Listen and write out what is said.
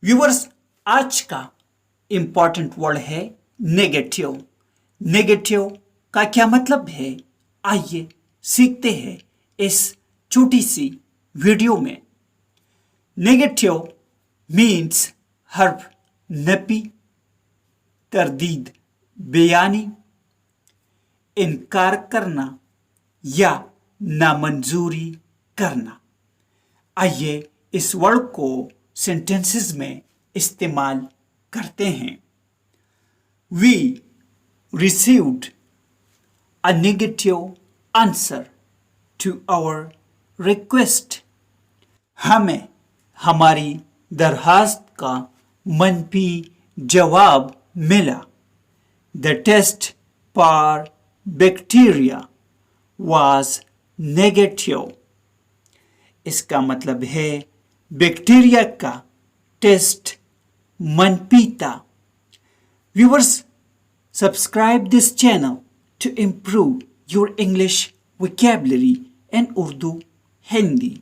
Viewers, आज का important word है नेगेटिव। नेगेटिव का क्या मतलब है, आइए सीखते हैं इस छोटी सी वीडियो में। नेगेटिव मीन्स हर्फ नफी, तरदीद, बेयानी, इनकार करना या नामंजूरी करना। आइए इस वर्ड को सेंटेंसेस में इस्तेमाल करते हैं। We received a negative answer to our request. हमें हमारी दरखास्त का मनफी जवाब मिला। The test for bacteria was negative. इसका मतलब है बैक्टीरिया का टेस्ट मनफी था। Viewers, subscribe this channel to improve your English vocabulary and Urdu Hindi.